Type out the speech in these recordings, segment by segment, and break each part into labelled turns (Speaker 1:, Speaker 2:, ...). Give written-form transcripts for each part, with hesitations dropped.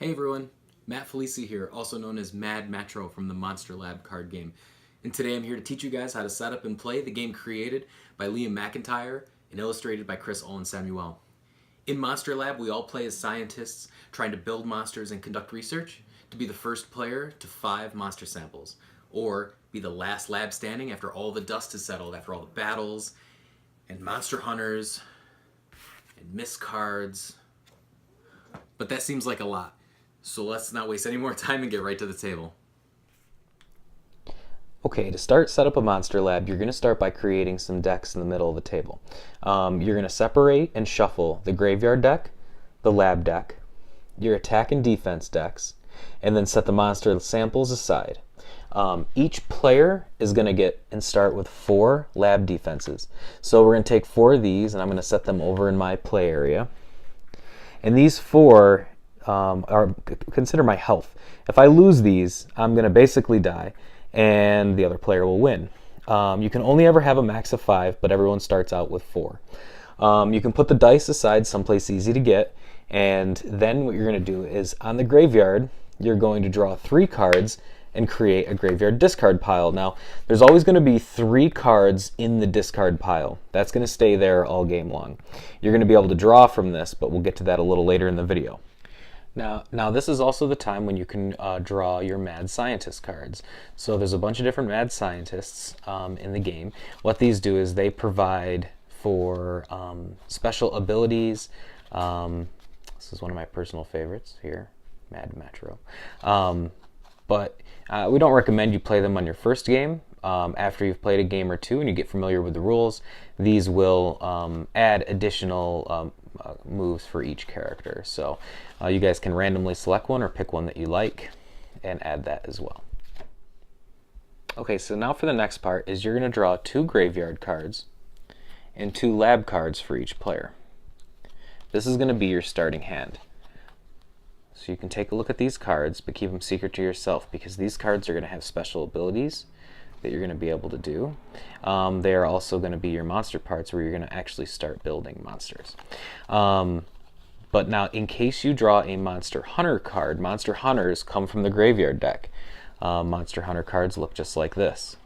Speaker 1: Hey everyone, Matt Felici here, also known as Mad Matro from the Monster Lab card game. And today I'm here to teach you guys how to set up and play the game created by Liam McIntyre and illustrated by Cris Olansamuelle. In Monster Lab, we all play as scientists trying to build monsters and conduct research to be the first player to 5 monster samples, or be the last lab standing after all the dust has settled, after all the battles and monster hunters and miss cards. But that seems like a lot. So let's not waste any more time and get right to the table.
Speaker 2: Okay, to set up a monster lab, you're going to start by creating some decks in the middle of the table. You're going to separate and shuffle the graveyard deck, the lab deck, your attack and defense decks, and then set the monster samples aside. Each player is going to get and start with 4 lab defenses. So we're going to take 4 of these, and I'm going to set them over in my play area. And these 4 are consider my health. If I lose these, I'm going to basically die, and the other player will win. You can only ever have a max of 5, but everyone starts out with 4. You can put the dice aside someplace easy to get, and then what you're going to do is on the graveyard, you're going to draw 3 cards and create a graveyard discard pile. Now, there's always going to be 3 cards in the discard pile. That's going to stay there all game long. You're going to be able to draw from this, but we'll get to that a little later in the video. Now this is also the time when you can draw your Mad Scientist cards. So there's a bunch of different Mad Scientists in the game. What these do is they provide for special abilities. This is one of my personal favorites here, Mad Metro. But we don't recommend you play them on your first game. After you've played a game or 2 and you get familiar with the rules, these will add additional moves for each character. So you guys can randomly select one or pick one that you like and add that as well. Okay, so now for the next part is you're going to draw 2 graveyard cards and 2 lab cards for each player. This is going to be your starting hand. So you can take a look at these cards, but keep them secret to yourself because these cards are going to have special abilities that you're going to be able to do. They are also going to be your monster parts where you're going to actually start building monsters. But now, in case you draw a Monster Hunter card, Monster Hunters come from the graveyard deck. Monster Hunter cards look just like this.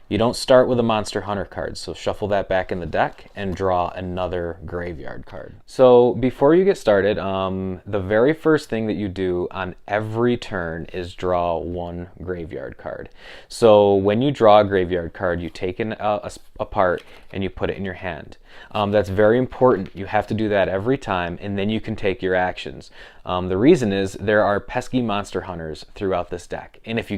Speaker 2: You don't start with a Monster Hunter card, so shuffle that back in the deck and draw another graveyard card. So before you get started, the very first thing that you do on every turn is draw 1 graveyard card. So when you draw a graveyard card, you take it apart and you put it in your hand. That's very important. You have to do that every time, and then you can take your actions. The reason is there are pesky monster hunters throughout this deck, and if you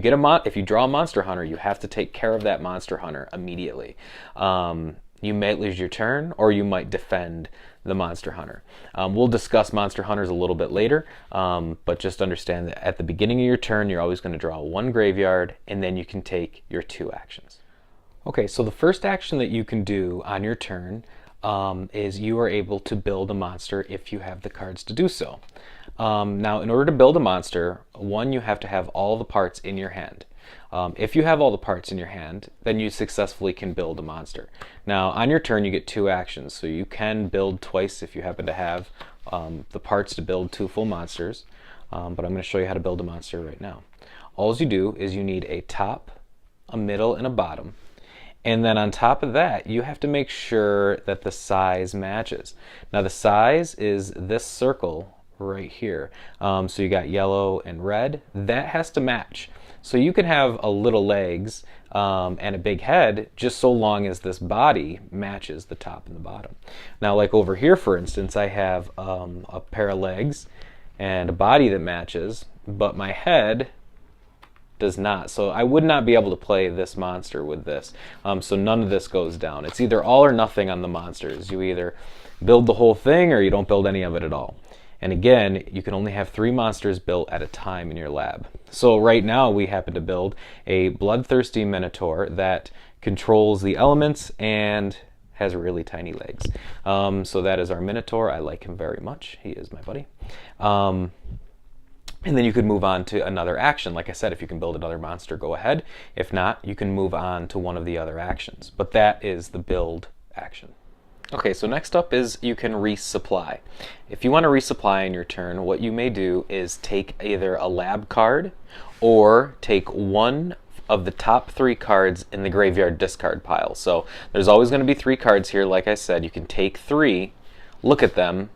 Speaker 2: draw a monster hunter, you have to take care of that monster hunter immediately. You might lose your turn, or you might defend the monster hunter. We'll discuss monster hunters a little bit later, but just understand that at the beginning of your turn, you're always going to draw 1 graveyard, and then you can take your 2 actions. Okay, so the first action that you can do on your turn is you are able to build a monster if you have the cards to do so. Now, in order to build a monster, 1, you have to have all the parts in your hand. If you have all the parts in your hand, then you successfully can build a monster. Now, on your turn, you get 2 actions, so you can build twice if you happen to have the parts to build 2 full monsters, but I'm going to show you how to build a monster right now. All you do is you need a top, a middle, and a bottom. And then on top of that, you have to make sure that the size matches. Now the size is this circle right here. So you got yellow and red. That has to match. So you can have a little legs and a big head just so long as this body matches the top and the bottom. Now like over here, for instance, I have a pair of legs and a body that matches, but my head does not. So I would not be able to play this monster with this. So none of this goes down. It's either all or nothing on the monsters. You either build the whole thing or you don't build any of it at all. And again, you can only have 3 monsters built at a time in your lab. So right now we happen to build a bloodthirsty minotaur that controls the elements and has really tiny legs. So that is our minotaur. I like him very much. He is my buddy. And then you could move on to another action. Like I said, if you can build another monster, go ahead. If not, you can move on to one of the other actions. But that is the build action. Okay, so next up is you can resupply. If you want to resupply in your turn, what you may do is take either a lab card or take one of the top 3 cards in the graveyard discard pile. So there's always going to be 3 cards here. Like I said, you can take 3, look at them,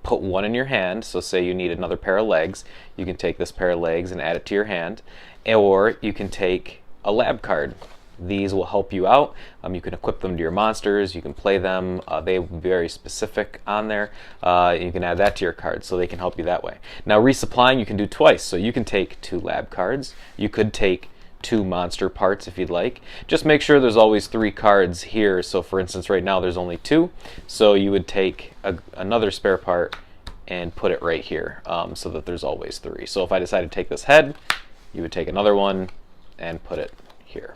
Speaker 2: put one in your hand. So say you need another pair of legs, you can take this pair of legs and add it to your hand. Or you can take a lab card. These will help you out. You can equip them to your monsters. You can play them. They will be very specific on there. You can add that to your cards, so they can help you that way. Now, resupplying you can do twice. So you can take 2 lab cards. You could take 2 monster parts if you'd like. Just make sure there's always 3 cards here. So for instance, right now there's only 2. So you would take another spare part and put it right here, so that there's always 3. So if I decide to take this head, you would take another one and put it here.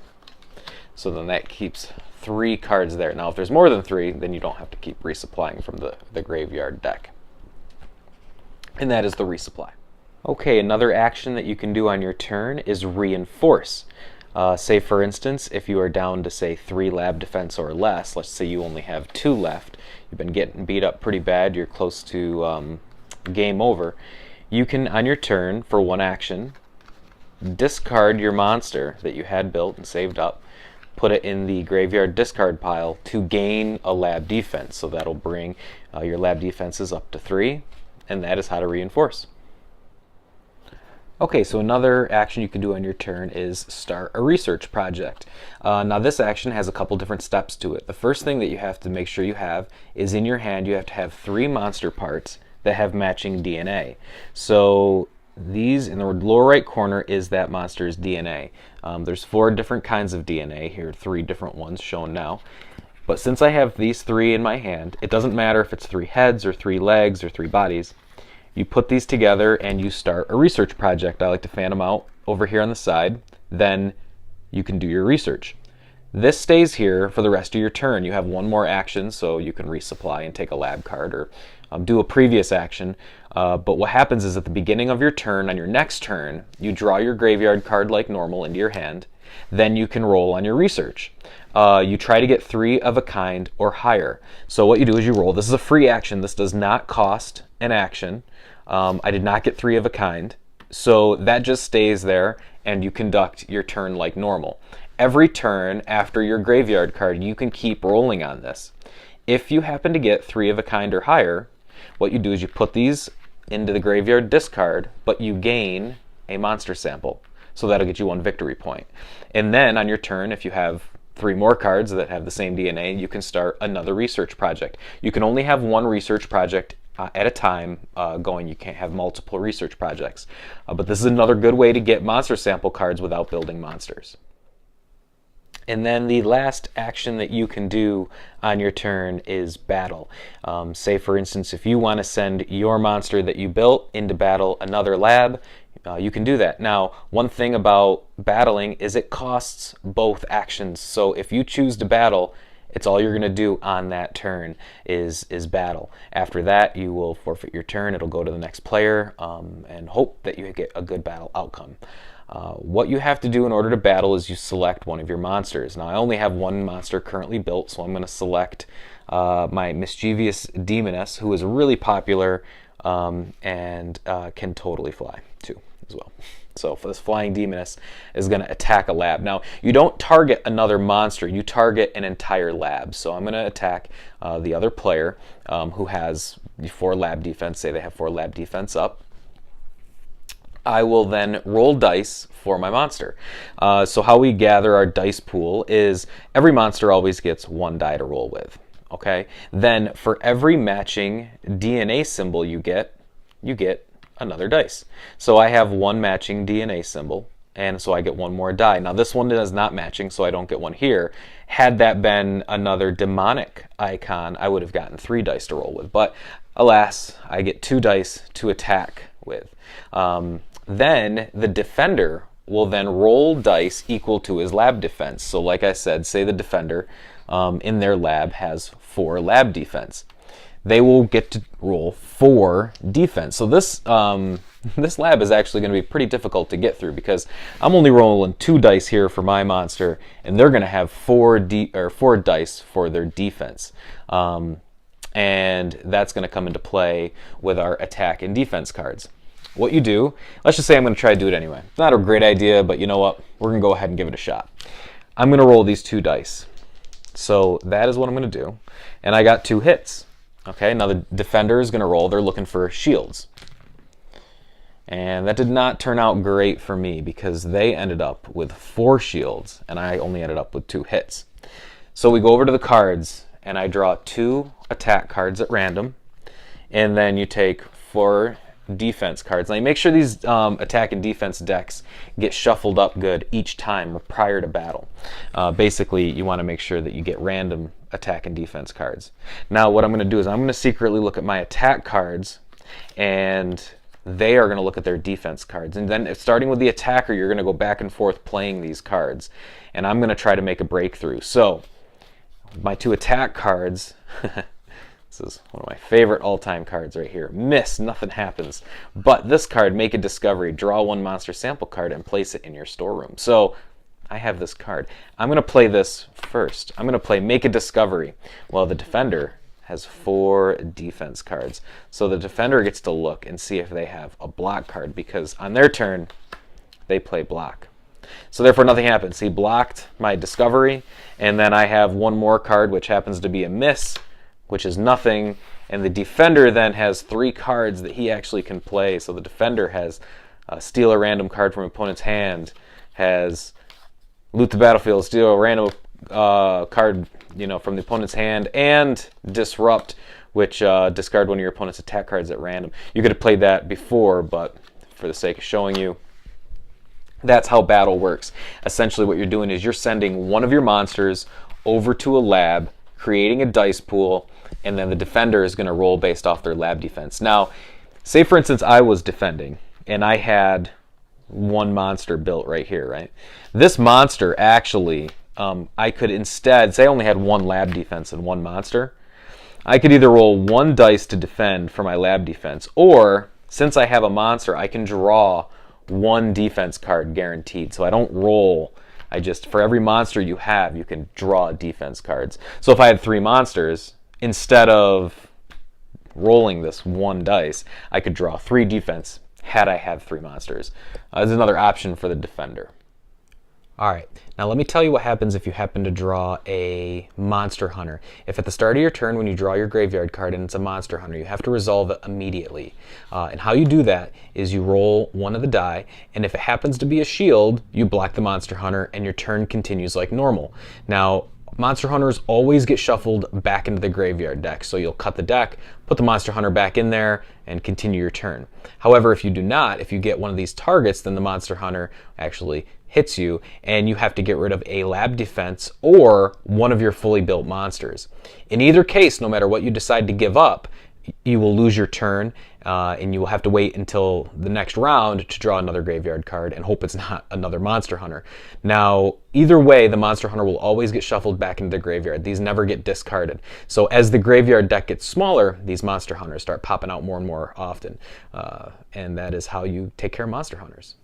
Speaker 2: So then that keeps 3 cards there. Now if there's more than 3, then you don't have to keep resupplying from the graveyard deck. And that is the resupply. Okay, another action that you can do on your turn is reinforce. Say for instance, if you are down to say 3 lab defense or less, let's say you only have 2 left, you've been getting beat up pretty bad, you're close to game over, you can on your turn for 1 action discard your monster that you had built and saved up, put it in the graveyard discard pile to gain a lab defense. So that'll bring your lab defenses up to 3, and that is how to reinforce. Okay, so another action you can do on your turn is start a research project. Now this action has a couple different steps to it. The first thing that you have to make sure you have is in your hand you have to have 3 monster parts that have matching DNA. So these in the lower right corner is that monster's DNA. There's 4 different kinds of DNA here, 3 different ones shown now. But since I have these 3 in my hand, it doesn't matter if it's 3 heads or 3 legs or 3 bodies. You put these together and you start a research project. I like to fan them out over here on the side. Then you can do your research. This stays here for the rest of your turn. You have 1 more action, so you can resupply and take a lab card or do a previous action. But what happens is at the beginning of your turn, on your next turn, you draw your graveyard card like normal into your hand. Then you can roll on your research. You try to get 3 of a kind or higher. So what you do is you roll. This is a free action. This does not cost an action. I did not get 3 of a kind. So that just stays there and you conduct your turn like normal. Every turn after your graveyard card, you can keep rolling on this. If you happen to get 3 of a kind or higher, what you do is you put these into the graveyard discard, but you gain a monster sample. So that'll get you 1 victory point. And then on your turn, if you have 3 more cards that have the same DNA, you can start another research project. You can only have 1 research project at a time going. You can't have multiple research projects. But this is another good way to get monster sample cards without building monsters. And then the last action that you can do on your turn is battle. Say for instance, if you want to send your monster that you built into battle another lab, you can do that. Now, one thing about battling is it costs both actions. So if you choose to battle, it's all you're going to do on that turn is battle. After that, you will forfeit your turn. It'll go to the next player and hope that you get a good battle outcome. What you have to do in order to battle is you select one of your monsters. Now I only have 1 monster currently built, so I'm going to select my mischievous demoness, who is really popular and can totally fly too as well. So for this flying demoness is going to attack a lab. Now you don't target another monster, you target an entire lab. So I'm going to attack the other player who has 4 lab defense. Say they have 4 lab defense up. I will then roll dice for my monster. So how we gather our dice pool is every monster always gets 1 die to roll with. Okay. Then for every matching DNA symbol you get another dice. So I have 1 matching DNA symbol, and so I get 1 more die. Now this one is not matching, so I don't get 1 here. Had that been another demonic icon, I would have gotten 3 dice to roll with. But alas, I get 2 dice to attack with. Then the defender will then roll dice equal to his lab defense. So like I said, say the defender in their lab has 4 lab defense. they will get to roll 4 defense. So this this lab is actually going to be pretty difficult to get through because I'm only rolling 2 dice here for my monster, and they're going to have 4 dice for their defense. And that's going to come into play with our attack and defense cards. What you do, let's just say I'm going to try to do it anyway. It's not a great idea, but you know what? We're going to go ahead and give it a shot. I'm going to roll these 2 dice. So that is what I'm going to do. And I got 2 hits. Okay, now the defender is going to roll. They're looking for shields. And that did not turn out great for me because they ended up with 4 shields and I only ended up with 2 hits. So we go over to the cards and I draw 2 attack cards at random, and then you take 4 defense cards. Now you make sure these attack and defense decks get shuffled up good each time prior to battle. Basically, you want to make sure that you get random attack and defense cards. Now what I'm going to do is I'm going to secretly look at my attack cards, and they are going to look at their defense cards. And then starting with the attacker, you're going to go back and forth playing these cards. And I'm going to try to make a breakthrough. So my 2 attack cards, this is one of my favorite all-time cards right here. Miss, nothing happens. But this card, Make a Discovery, draw 1 monster sample card and place it in your storeroom. So I have this card. I'm going to play this first. I'm going to play Make a Discovery. Well, the defender has 4 defense cards. So the defender gets to look and see if they have a block card, because on their turn, they play block. So therefore nothing happens. He blocked my discovery, and then I have 1 more card, which happens to be a miss, which is nothing, and the defender then has 3 cards that he actually can play. So the defender has steal a random card from opponent's hand, has loot the battlefield, steal a random card from the opponent's hand, and disrupt, which discard 1 of your opponent's attack cards at random. You could have played that before, but for the sake of showing you, that's how battle works. Essentially what you're doing is you're sending 1 of your monsters over to a lab, creating a dice pool, and then the defender is going to roll based off their lab defense. Now, say for instance I was defending, and I had 1 monster built right here, right? This monster actually, I could instead, say I only had 1 lab defense and 1 monster, I could either roll 1 dice to defend for my lab defense, or since I have a monster, I can draw 1 defense card guaranteed. So I don't roll, for every monster you have, you can draw defense cards. So if I had 3 monsters, instead of rolling this 1 dice, I could draw 3 defense had I had 3 monsters. There's another option for the defender. All right, now let me tell you what happens if you happen to draw a monster hunter. If at the start of your turn, when you draw your graveyard card and it's a monster hunter, you have to resolve it immediately. And how you do that is you roll 1 of the die, and if it happens to be a shield, you block the monster hunter and your turn continues like normal. Now, monster hunters always get shuffled back into the graveyard deck, so you'll cut the deck, put the monster hunter back in there, and continue your turn. However, if you do not, if you get one of these targets, then the monster hunter actually hits you, and you have to get rid of a lab defense or 1 of your fully built monsters. In either case, no matter what you decide to give up, you will lose your turn, and you will have to wait until the next round to draw another graveyard card and hope it's not another monster hunter. Now, either way, the monster hunter will always get shuffled back into the graveyard. These never get discarded. So as the graveyard deck gets smaller, these monster hunters start popping out more and more often. And that is how you take care of monster hunters.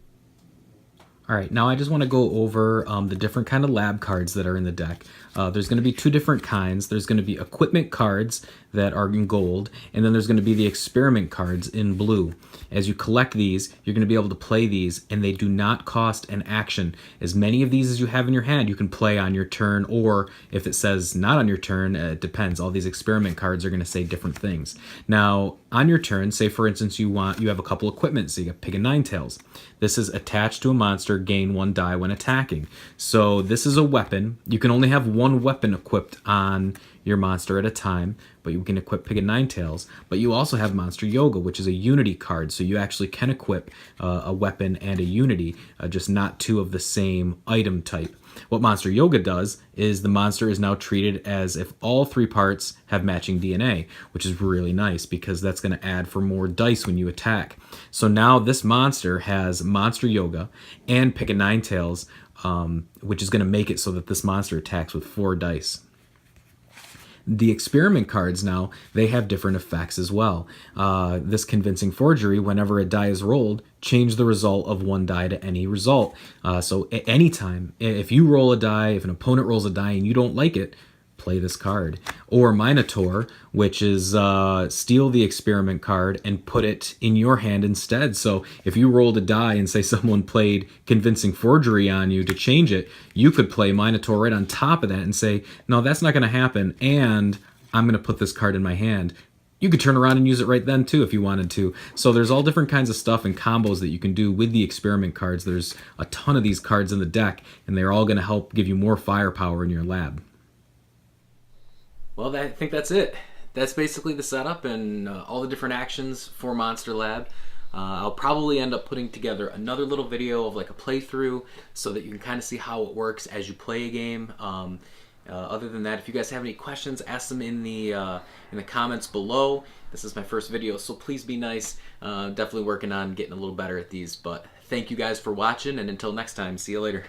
Speaker 1: All right, now I just want to go over the different kind of lab cards that are in the deck. There's going to be 2 different kinds. There's going to be equipment cards that are in gold, and then there's going to be the experiment cards in blue. As you collect these, you're going to be able to play these, and they do not cost an action. As many of these as you have in your hand, you can play on your turn, or if it says not on your turn, it depends. All these experiment cards are going to say different things. Now, on your turn, say for instance you have a couple equipment, so you got Pig and Nine Tails. This is attached to a monster, gain 1 die when attacking. So this is a weapon. You can only have 1 weapon equipped on your monster at a time, but you can equip Pig and Nine Tails. But you also have Monster Yoga, which is a unity card, so you actually can equip a weapon and a unity, just not 2 of the same item type. What Monster Yoga does is the monster is now treated as if all 3 parts have matching DNA, which is really nice because that's going to add for more dice when you attack. So now this monster has Monster Yoga and Pig and Nine Tails, which is going to make it so that this monster attacks with 4 dice. The experiment cards now, they have different effects as well. This convincing forgery, whenever a die is rolled, change the result of one die to any result. So at any time, if you roll a die, if an opponent rolls a die and you don't like it, play this card. Or Minotaur, which is steal the experiment card and put it in your hand instead. So if you rolled a die and say someone played convincing forgery on you to change it, you could play Minotaur right on top of that and say, no, that's not going to happen, and I'm going to put this card in my hand. You could turn around and use it right then too if you wanted to. So there's all different kinds of stuff and combos that you can do with the experiment cards. There's a ton of these cards in the deck, and they're all going to help give you more firepower in your lab. Well, I think that's it. That's basically the setup and all the different actions for Monster Lab. I'll probably end up putting together another little video of like a playthrough so that you can kind of see how it works as you play a game. Other than that, if you guys have any questions, ask them in the comments below. This is my first video, so please be nice. Definitely working on getting a little better at these. But thank you guys for watching, and until next time, see you later.